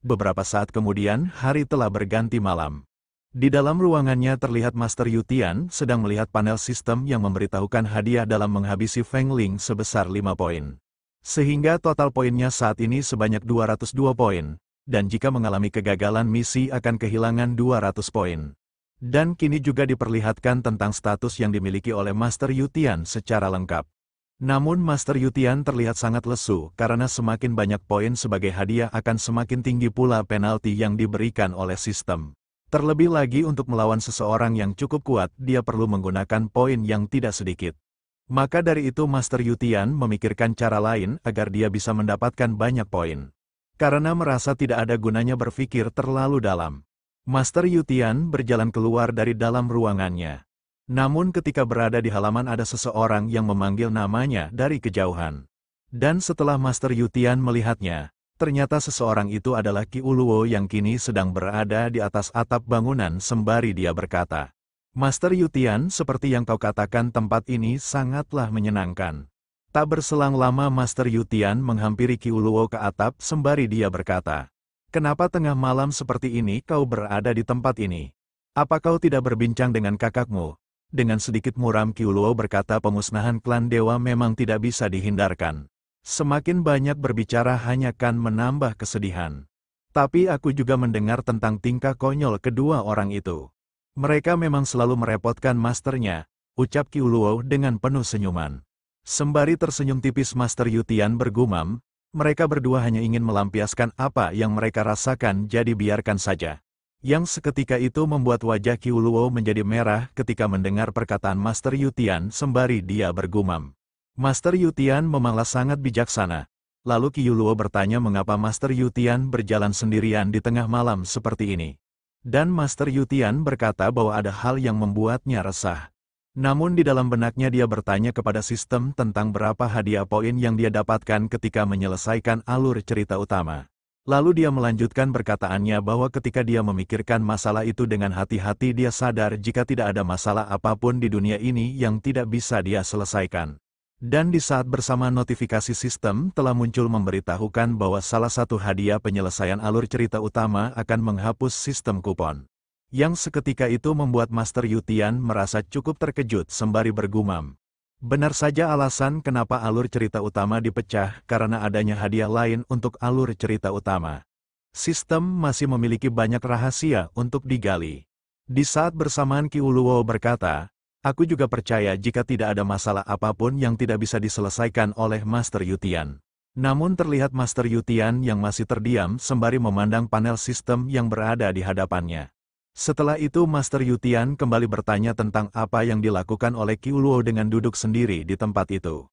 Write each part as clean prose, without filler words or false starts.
Beberapa saat kemudian, hari telah berganti malam. Di dalam ruangannya terlihat Master Yutian sedang melihat panel sistem yang memberitahukan hadiah dalam menghabisi Feng Ling sebesar 5 poin. Sehingga total poinnya saat ini sebanyak 202 poin, dan jika mengalami kegagalan misi akan kehilangan 200 poin. Dan kini juga diperlihatkan tentang status yang dimiliki oleh Master Yutian secara lengkap. Namun Master Yutian terlihat sangat lesu karena semakin banyak poin sebagai hadiah akan semakin tinggi pula penalti yang diberikan oleh sistem. Terlebih lagi untuk melawan seseorang yang cukup kuat, dia perlu menggunakan poin yang tidak sedikit. Maka dari itu Master Yutian memikirkan cara lain agar dia bisa mendapatkan banyak poin. Karena merasa tidak ada gunanya berpikir terlalu dalam, Master Yutian berjalan keluar dari dalam ruangannya. Namun ketika berada di halaman ada seseorang yang memanggil namanya dari kejauhan. Dan setelah Master Yutian melihatnya, ternyata seseorang itu adalah Qi Uluo yang kini sedang berada di atas atap bangunan sembari dia berkata, "Master Yutian, seperti yang kau katakan tempat ini sangatlah menyenangkan." Tak berselang lama Master Yutian menghampiri Qi Uluo ke atap sembari dia berkata, "Kenapa tengah malam seperti ini kau berada di tempat ini? Apa kau tidak berbincang dengan kakakmu?" Dengan sedikit muram Qi Uluo berkata, "Pemusnahan klan dewa memang tidak bisa dihindarkan. Semakin banyak berbicara hanya akan menambah kesedihan. Tapi aku juga mendengar tentang tingkah konyol kedua orang itu. Mereka memang selalu merepotkan masternya," ucap Qi Uluo dengan penuh senyuman. Sembari tersenyum tipis Master Yutian bergumam, "Mereka berdua hanya ingin melampiaskan apa yang mereka rasakan, jadi biarkan saja." Yang seketika itu membuat wajah Qi Uluo menjadi merah ketika mendengar perkataan Master Yutian sembari dia bergumam. Master Yutian memanglah sangat bijaksana. Lalu Qi Uluo bertanya mengapa Master Yutian berjalan sendirian di tengah malam seperti ini. Dan Master Yutian berkata bahwa ada hal yang membuatnya resah. Namun di dalam benaknya dia bertanya kepada sistem tentang berapa hadiah poin yang dia dapatkan ketika menyelesaikan alur cerita utama. Lalu dia melanjutkan perkataannya bahwa ketika dia memikirkan masalah itu dengan hati-hati, dia sadar jika tidak ada masalah apapun di dunia ini yang tidak bisa dia selesaikan. Dan di saat bersama notifikasi sistem telah muncul memberitahukan bahwa salah satu hadiah penyelesaian alur cerita utama akan menghapus sistem kupon. Yang seketika itu membuat Master Yutian merasa cukup terkejut sembari bergumam. Benar saja alasan kenapa alur cerita utama dipecah karena adanya hadiah lain untuk alur cerita utama. Sistem masih memiliki banyak rahasia untuk digali. Di saat bersamaan Qi Uluo berkata, "Aku juga percaya jika tidak ada masalah apapun yang tidak bisa diselesaikan oleh Master Yutian." Namun terlihat Master Yutian yang masih terdiam sembari memandang panel sistem yang berada di hadapannya. Setelah itu Master Yutian kembali bertanya tentang apa yang dilakukan oleh Qi Uluo dengan duduk sendiri di tempat itu.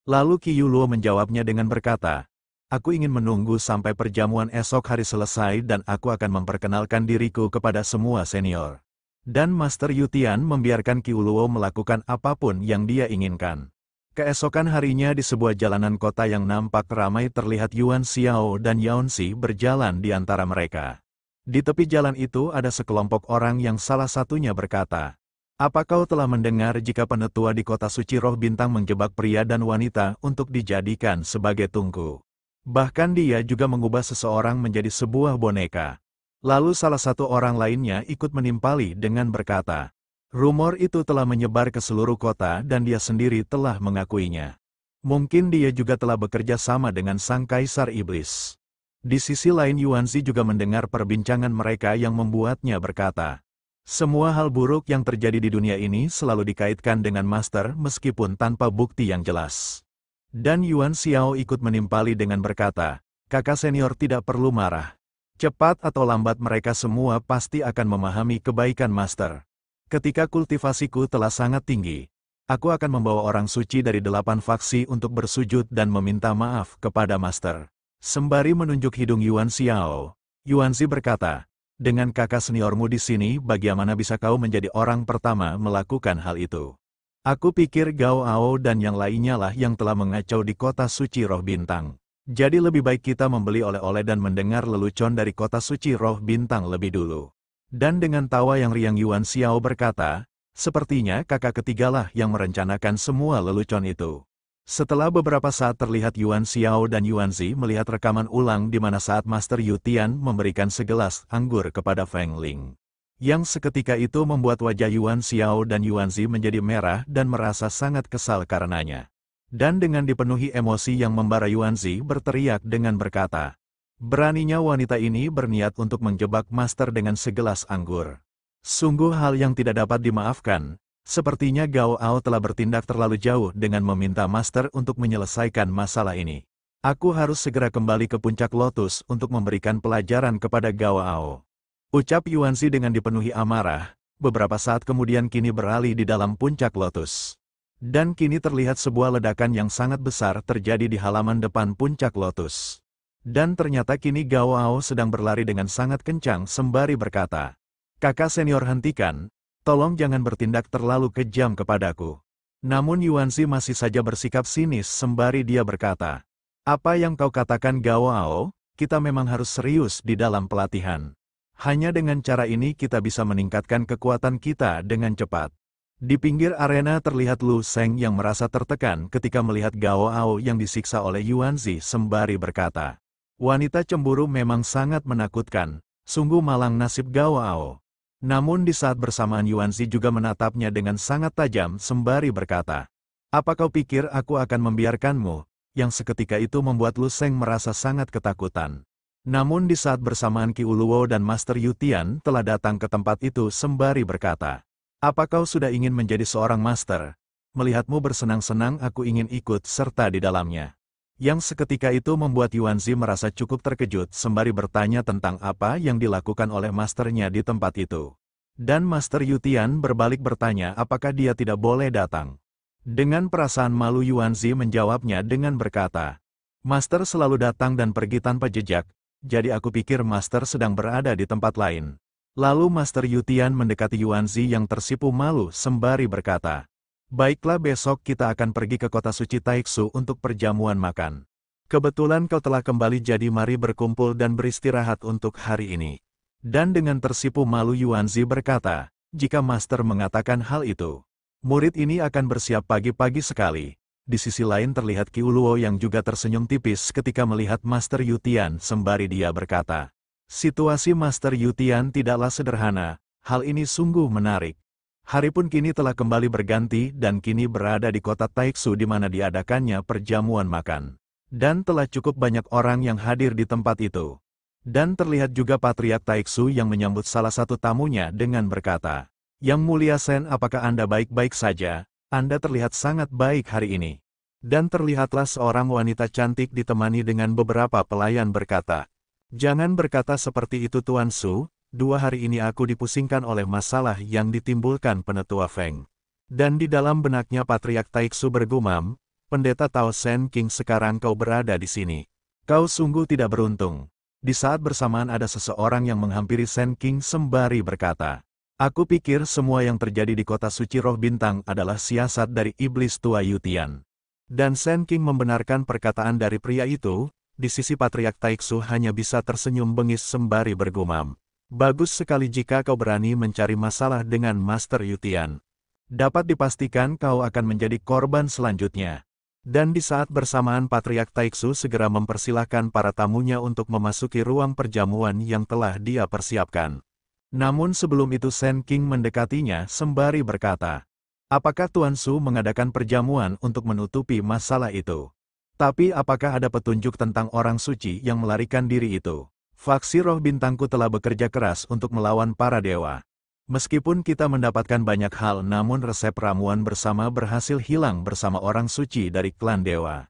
Lalu Qi Uluo menjawabnya dengan berkata, "Aku ingin menunggu sampai perjamuan esok hari selesai dan aku akan memperkenalkan diriku kepada semua senior." Dan Master Yutian membiarkan Qi Uluo melakukan apapun yang dia inginkan. Keesokan harinya di sebuah jalanan kota yang nampak ramai terlihat Yuan Xiao dan Yaonzi berjalan di antara mereka. Di tepi jalan itu ada sekelompok orang yang salah satunya berkata, "Apa kau telah mendengar jika penetua di kota suci roh bintang menjebak pria dan wanita untuk dijadikan sebagai tungku? Bahkan dia juga mengubah seseorang menjadi sebuah boneka." Lalu salah satu orang lainnya ikut menimpali dengan berkata, "Rumor itu telah menyebar ke seluruh kota dan dia sendiri telah mengakuinya. Mungkin dia juga telah bekerja sama dengan Sang Kaisar Iblis." Di sisi lain Yuanzi juga mendengar perbincangan mereka yang membuatnya berkata, "Semua hal buruk yang terjadi di dunia ini selalu dikaitkan dengan Master meskipun tanpa bukti yang jelas." Dan Yuan Xiao ikut menimpali dengan berkata, "Kakak senior tidak perlu marah. Cepat atau lambat mereka semua pasti akan memahami kebaikan Master. Ketika kultivasiku telah sangat tinggi, aku akan membawa orang suci dari 8 faksi untuk bersujud dan meminta maaf kepada Master." Sembari menunjuk hidung Yuan Xiao, Yuanzi berkata, "Dengan kakak seniormu di sini, bagaimana bisa kau menjadi orang pertama melakukan hal itu? Aku pikir Gao Ao dan yang lainnya lah yang telah mengacau di kota suci roh bintang. Jadi lebih baik kita membeli oleh-oleh dan mendengar lelucon dari kota suci roh bintang lebih dulu." Dan dengan tawa yang riang Yuan Xiao berkata, "Sepertinya kakak ketigalah yang merencanakan semua lelucon itu." Setelah beberapa saat terlihat Yuan Xiao dan Yuan Zi melihat rekaman ulang di mana saat Master Yu Tian memberikan segelas anggur kepada Feng Ling. Yang seketika itu membuat wajah Yuan Xiao dan Yuan Zi menjadi merah dan merasa sangat kesal karenanya. Dan dengan dipenuhi emosi yang membara, Yuan Zi berteriak dengan berkata, "Beraninya wanita ini berniat untuk menjebak Master dengan segelas anggur. Sungguh hal yang tidak dapat dimaafkan. Sepertinya Gao Ao telah bertindak terlalu jauh dengan meminta Master untuk menyelesaikan masalah ini. Aku harus segera kembali ke puncak lotus untuk memberikan pelajaran kepada Gao Ao." Ucap Yuan Zi dengan dipenuhi amarah. Beberapa saat kemudian kini beralih di dalam puncak lotus. Dan kini terlihat sebuah ledakan yang sangat besar terjadi di halaman depan puncak lotus. Dan ternyata kini Gao Ao sedang berlari dengan sangat kencang sembari berkata, "Kakak senior, hentikan. Tolong jangan bertindak terlalu kejam kepadaku." Namun Yuan Zi masih saja bersikap sinis sembari dia berkata, "Apa yang kau katakan Gao Ao? Kita memang harus serius di dalam pelatihan. Hanya dengan cara ini kita bisa meningkatkan kekuatan kita dengan cepat." Di pinggir arena terlihat Lu Sheng yang merasa tertekan ketika melihat Gao Ao yang disiksa oleh Yuan Zi sembari berkata, "Wanita cemburu memang sangat menakutkan, sungguh malang nasib Gao Ao." Namun di saat bersamaan Yuan Zi juga menatapnya dengan sangat tajam sembari berkata, "Apa kau pikir aku akan membiarkanmu?" Yang seketika itu membuat Lu Sheng merasa sangat ketakutan. Namun di saat bersamaan Qi Uluo dan Master Yu Tian telah datang ke tempat itu sembari berkata, "Apa kau sudah ingin menjadi seorang master? Melihatmu bersenang-senang aku ingin ikut serta di dalamnya." Yang seketika itu membuat Yuan Zi merasa cukup terkejut sembari bertanya tentang apa yang dilakukan oleh masternya di tempat itu. Dan Master Yu Tian berbalik bertanya apakah dia tidak boleh datang. Dengan perasaan malu Yuan Zi menjawabnya dengan berkata, "Master selalu datang dan pergi tanpa jejak, jadi aku pikir Master sedang berada di tempat lain." Lalu Master Yu Tian mendekati Yuan Zi yang tersipu malu sembari berkata, "Baiklah, besok kita akan pergi ke kota suci Taixu untuk perjamuan makan. Kebetulan kau telah kembali, jadi mari berkumpul dan beristirahat untuk hari ini." Dan dengan tersipu malu Yuan Zi berkata, "Jika Master mengatakan hal itu, murid ini akan bersiap pagi-pagi sekali." Di sisi lain terlihat Qi Uluo yang juga tersenyum tipis ketika melihat Master Yu Tian sembari dia berkata, "Situasi Master Yu Tian tidaklah sederhana, hal ini sungguh menarik. Hari pun kini telah kembali berganti dan kini berada di kota Taixu di mana diadakannya perjamuan makan. Dan telah cukup banyak orang yang hadir di tempat itu. Dan terlihat juga Patriark Taixu yang menyambut salah satu tamunya dengan berkata, 'Yang mulia Sen, apakah Anda baik-baik saja? Anda terlihat sangat baik hari ini.' Dan terlihatlah seorang wanita cantik ditemani dengan beberapa pelayan berkata, 'Jangan berkata seperti itu Tuan Su. 2 hari ini aku dipusingkan oleh masalah yang ditimbulkan penetua Feng.' Dan di dalam benaknya Patriark Taixu bergumam, 'Pendeta Tao Sen King, sekarang kau berada di sini. Kau sungguh tidak beruntung.' Di saat bersamaan ada seseorang yang menghampiri Sen King sembari berkata, 'Aku pikir semua yang terjadi di kota suci Roh Bintang adalah siasat dari iblis tua Yu Tian.' Dan Sen King membenarkan perkataan dari pria itu. Di sisi Patriark Taixu hanya bisa tersenyum bengis sembari bergumam, 'Bagus sekali jika kau berani mencari masalah dengan Master Yu Tian. Dapat dipastikan kau akan menjadi korban selanjutnya.' Dan di saat bersamaan Patriark Taixu segera mempersilahkan para tamunya untuk memasuki ruang perjamuan yang telah dia persiapkan. Namun sebelum itu Sen King mendekatinya sembari berkata, 'Apakah Tuan Su mengadakan perjamuan untuk menutupi masalah itu? Tapi apakah ada petunjuk tentang orang suci yang melarikan diri itu? Faksi Roh Bintangku telah bekerja keras untuk melawan para dewa. Meskipun kita mendapatkan banyak hal, namun resep ramuan bersama berhasil hilang bersama orang suci dari klan dewa.'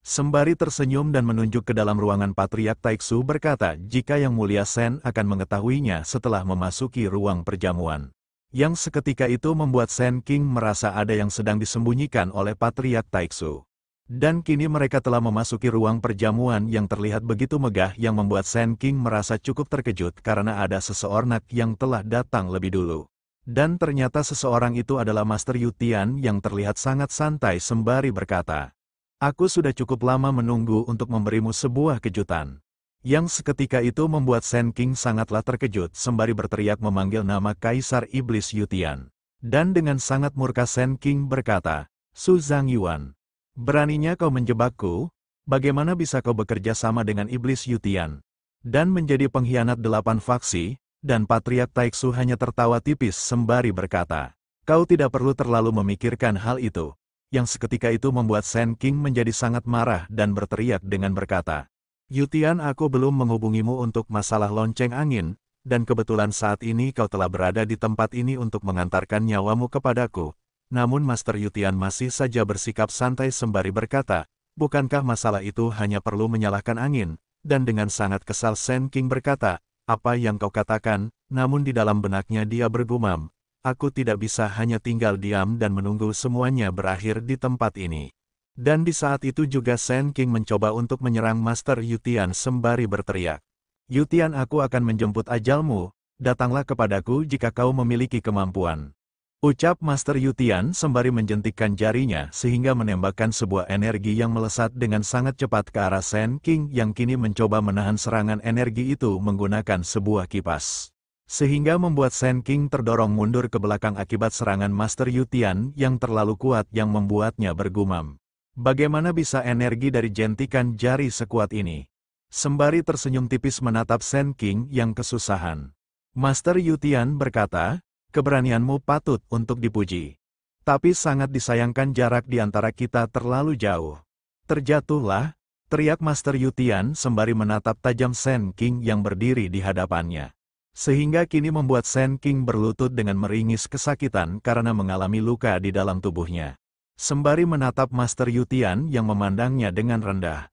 Sembari tersenyum dan menunjuk ke dalam ruangan Patriark Taixu berkata jika Yang Mulia Sen akan mengetahuinya setelah memasuki ruang perjamuan. Yang seketika itu membuat Sen King merasa ada yang sedang disembunyikan oleh Patriark Taixu. Dan kini mereka telah memasuki ruang perjamuan yang terlihat begitu megah yang membuat Sen King merasa cukup terkejut karena ada seseorang yang telah datang lebih dulu. Dan ternyata seseorang itu adalah Master Yu Tian yang terlihat sangat santai sembari berkata, 'Aku sudah cukup lama menunggu untuk memberimu sebuah kejutan.' Yang seketika itu membuat Sen King sangatlah terkejut sembari berteriak memanggil nama Kaisar Iblis Yu Tian. Dan dengan sangat murka Sen King berkata, 'Su Zhangyuan, Beraninya kau menjebakku? Bagaimana bisa kau bekerja sama dengan iblis Yutian? Dan menjadi pengkhianat 8 faksi, dan Patriark Taiksu hanya tertawa tipis sembari berkata, kau tidak perlu terlalu memikirkan hal itu. Yang seketika itu membuat Sand King menjadi sangat marah dan berteriak dengan berkata, Yutian, aku belum menghubungimu untuk masalah lonceng angin, dan kebetulan saat ini kau telah berada di tempat ini untuk mengantarkan nyawamu kepadaku. Namun Master Yutian masih saja bersikap santai sembari berkata, bukankah masalah itu hanya perlu menyalahkan angin? Dan dengan sangat kesal Sand King berkata, apa yang kau katakan? Namun di dalam benaknya dia bergumam, aku tidak bisa hanya tinggal diam dan menunggu semuanya berakhir di tempat ini. Dan di saat itu juga Sand King mencoba untuk menyerang Master Yutian sembari berteriak, Yutian, aku akan menjemput ajalmu, datanglah kepadaku jika kau memiliki kemampuan. Ucap Master Yutian sembari menjentikkan jarinya sehingga menembakkan sebuah energi yang melesat dengan sangat cepat ke arah Sand King yang kini mencoba menahan serangan energi itu menggunakan sebuah kipas. Sehingga membuat Sand King terdorong mundur ke belakang akibat serangan Master Yutian yang terlalu kuat yang membuatnya bergumam. Bagaimana bisa energi dari jentikan jari sekuat ini? Sembari tersenyum tipis menatap Sand King yang kesusahan. Master Yutian berkata, keberanianmu patut untuk dipuji. Tapi sangat disayangkan jarak di antara kita terlalu jauh. Terjatuhlah, teriak Master Yutian sembari menatap tajam Sand King yang berdiri di hadapannya. Sehingga kini membuat Sand King berlutut dengan meringis kesakitan karena mengalami luka di dalam tubuhnya. Sembari menatap Master Yutian yang memandangnya dengan rendah.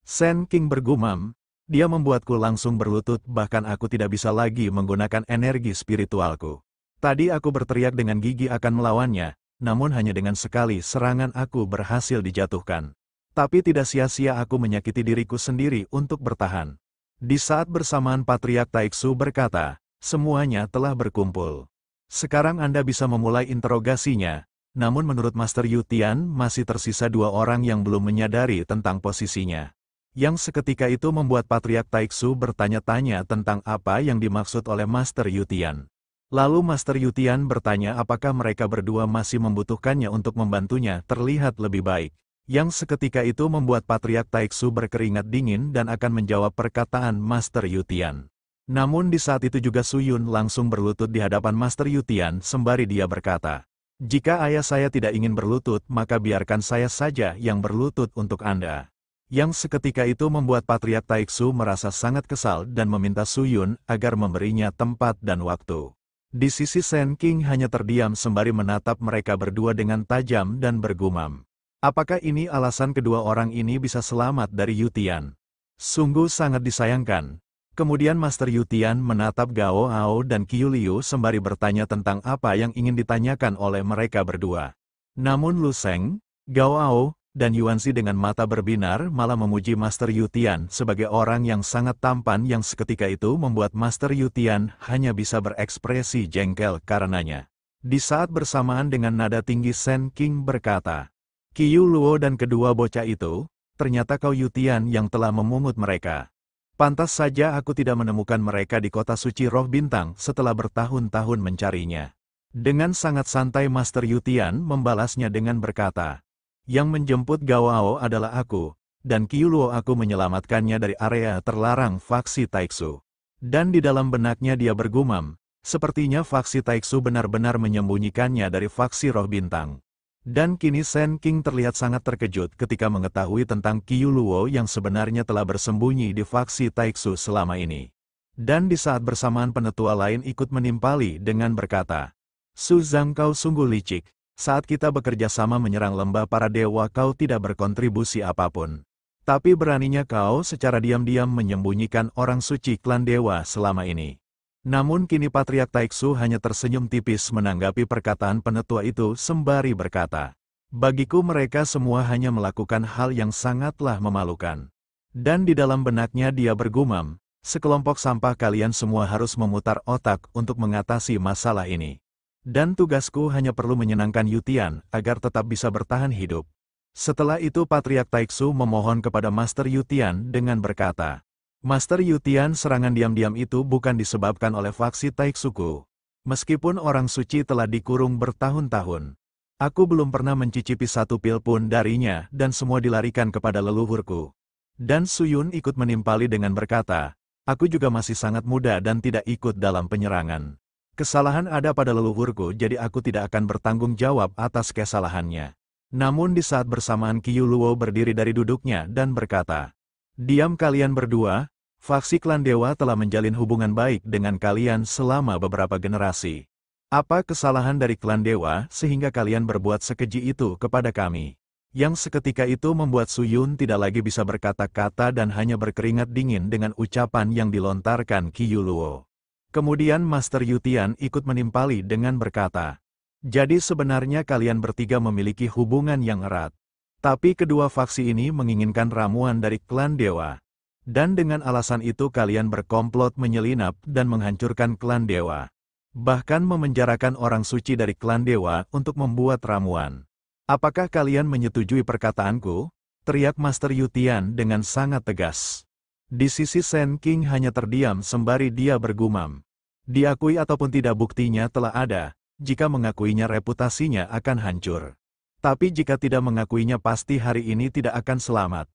Sand King bergumam, dia membuatku langsung berlutut, bahkan aku tidak bisa lagi menggunakan energi spiritualku. Tadi aku berteriak dengan gigi akan melawannya, namun hanya dengan sekali serangan aku berhasil dijatuhkan. Tapi tidak sia-sia aku menyakiti diriku sendiri untuk bertahan. Di saat bersamaan Patriark Taiksu berkata, semuanya telah berkumpul. Sekarang Anda bisa memulai interogasinya, namun menurut Master Yutian masih tersisa 2 orang yang belum menyadari tentang posisinya. Yang seketika itu membuat Patriark Taiksu bertanya-tanya tentang apa yang dimaksud oleh Master Yutian. Lalu Master Yutian bertanya apakah mereka berdua masih membutuhkannya untuk membantunya terlihat lebih baik. Yang seketika itu membuat Patriark Taiksu berkeringat dingin dan akan menjawab perkataan Master Yutian. Namun di saat itu juga Suyun langsung berlutut di hadapan Master Yutian sembari dia berkata, jika ayah saya tidak ingin berlutut maka biarkan saya saja yang berlutut untuk Anda. Yang seketika itu membuat Patriark Taiksu merasa sangat kesal dan meminta Suyun agar memberinya tempat dan waktu. Di sisi Sand King hanya terdiam sembari menatap mereka berdua dengan tajam dan bergumam. Apakah ini alasan kedua orang ini bisa selamat dari Yutian? Sungguh sangat disayangkan. Kemudian Master Yutian menatap Gao Ao dan Qiu Liu sembari bertanya tentang apa yang ingin ditanyakan oleh mereka berdua. Namun Lu Sheng, Gao Ao, dan Yuanzi dengan mata berbinar malah memuji Master Yutian sebagai orang yang sangat tampan yang seketika itu membuat Master Yutian hanya bisa berekspresi jengkel karenanya. Di saat bersamaan dengan nada tinggi Sand King berkata, Qiu Luo dan kedua bocah itu, ternyata kau Yutian yang telah memungut mereka. Pantas saja aku tidak menemukan mereka di kota suci Roh Bintang setelah bertahun-tahun mencarinya. Dengan sangat santai Master Yutian membalasnya dengan berkata, yang menjemput Gao Ao adalah aku, dan Qiu Luo aku menyelamatkannya dari area terlarang faksi Taiksu. Dan di dalam benaknya dia bergumam, sepertinya faksi Taiksu benar-benar menyembunyikannya dari faksi Roh Bintang. Dan kini Sand King terlihat sangat terkejut ketika mengetahui tentang Qiu Luo yang sebenarnya telah bersembunyi di faksi Taiksu selama ini. Dan di saat bersamaan penetua lain ikut menimpali dengan berkata, Su Zhang, kau sungguh licik. Saat kita bekerja sama menyerang lembah para dewa kau tidak berkontribusi apapun. Tapi beraninya kau secara diam-diam menyembunyikan orang suci klan dewa selama ini. Namun kini Patriark Taiksu hanya tersenyum tipis menanggapi perkataan penetua itu sembari berkata, bagiku mereka semua hanya melakukan hal yang sangatlah memalukan. Dan di dalam benaknya dia bergumam, sekelompok sampah kalian semua harus memutar otak untuk mengatasi masalah ini. Dan tugasku hanya perlu menyenangkan Yutian agar tetap bisa bertahan hidup. Setelah itu Patriark Taiksu memohon kepada Master Yutian dengan berkata, Master Yutian, serangan diam-diam itu bukan disebabkan oleh faksi Taiksuku. Meskipun orang suci telah dikurung bertahun-tahun. Aku belum pernah mencicipi satu pil pun darinya dan semua dilarikan kepada leluhurku. Dan Suyun ikut menimpali dengan berkata, aku juga masih sangat muda dan tidak ikut dalam penyerangan. Kesalahan ada pada leluhurku jadi aku tidak akan bertanggung jawab atas kesalahannya. Namun di saat bersamaan Qiu Luo berdiri dari duduknya dan berkata, diam kalian berdua, faksi klan dewa telah menjalin hubungan baik dengan kalian selama beberapa generasi. Apa kesalahan dari klan dewa sehingga kalian berbuat sekeji itu kepada kami? Yang seketika itu membuat Suyun tidak lagi bisa berkata-kata dan hanya berkeringat dingin dengan ucapan yang dilontarkan Qiu Luo. Kemudian Master Yutian ikut menimpali dengan berkata, jadi sebenarnya kalian bertiga memiliki hubungan yang erat. Tapi kedua faksi ini menginginkan ramuan dari klan dewa. Dan dengan alasan itu kalian berkomplot menyelinap dan menghancurkan klan dewa. Bahkan memenjarakan orang suci dari klan dewa untuk membuat ramuan. Apakah kalian menyetujui perkataanku? Teriak Master Yutian dengan sangat tegas. Di sisi Shen King hanya terdiam sembari dia bergumam. Diakui ataupun tidak buktinya telah ada, jika mengakuinya reputasinya akan hancur. Tapi jika tidak mengakuinya pasti hari ini tidak akan selamat.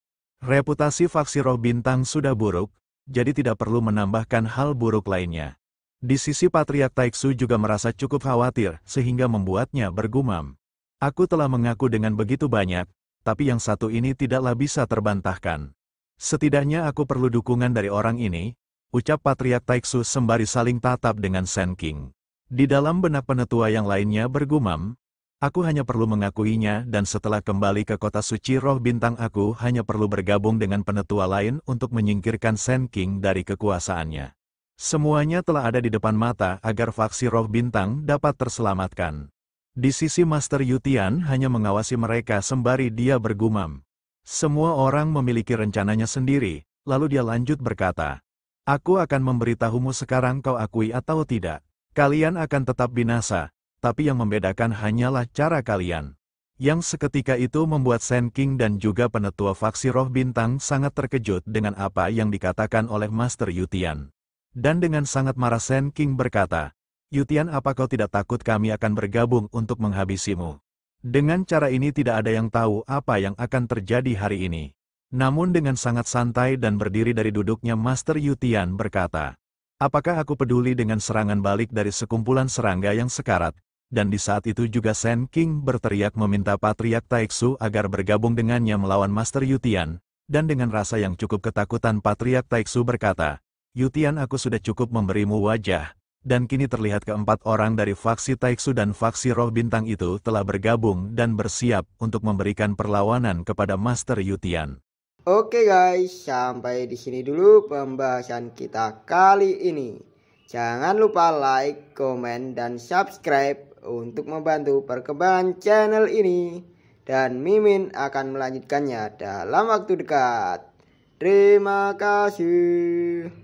Reputasi faksi Roh Bintang sudah buruk, jadi tidak perlu menambahkan hal buruk lainnya. Di sisi Patriark Taiksu juga merasa cukup khawatir sehingga membuatnya bergumam. Aku telah mengaku dengan begitu banyak, tapi yang satu ini tidaklah bisa terbantahkan. Setidaknya aku perlu dukungan dari orang ini, ucap Patriark Taiksu sembari saling tatap dengan Shen King. Di dalam benak penetua yang lainnya bergumam, aku hanya perlu mengakuinya dan setelah kembali ke kota suci Roh Bintang aku hanya perlu bergabung dengan penetua lain untuk menyingkirkan Shen King dari kekuasaannya. Semuanya telah ada di depan mata agar faksi Roh Bintang dapat terselamatkan. Di sisi Master Yutian hanya mengawasi mereka sembari dia bergumam. Semua orang memiliki rencananya sendiri, lalu dia lanjut berkata, aku akan memberitahumu sekarang kau akui atau tidak. Kalian akan tetap binasa, tapi yang membedakan hanyalah cara kalian. Yang seketika itu membuat Shen King dan juga penetua faksi Roh Bintang sangat terkejut dengan apa yang dikatakan oleh Master Yutian. Dan dengan sangat marah Shen King berkata, Yutian apa kau tidak takut kami akan bergabung untuk menghabisimu? Dengan cara ini tidak ada yang tahu apa yang akan terjadi hari ini. Namun dengan sangat santai dan berdiri dari duduknya Master Yutian berkata, apakah aku peduli dengan serangan balik dari sekumpulan serangga yang sekarat? Dan di saat itu juga Shen King berteriak meminta Patriark Taiksu agar bergabung dengannya melawan Master Yutian, dan dengan rasa yang cukup ketakutan Patriark Taiksu berkata, Yutian aku sudah cukup memberimu wajah. Dan kini terlihat keempat orang dari faksi Taiksu dan faksi Roh Bintang itu telah bergabung dan bersiap untuk memberikan perlawanan kepada Master Yutian. Oke guys, sampai di sini dulu pembahasan kita kali ini. Jangan lupa like, komen, dan subscribe untuk membantu perkembangan channel ini. Dan Mimin akan melanjutkannya dalam waktu dekat. Terima kasih.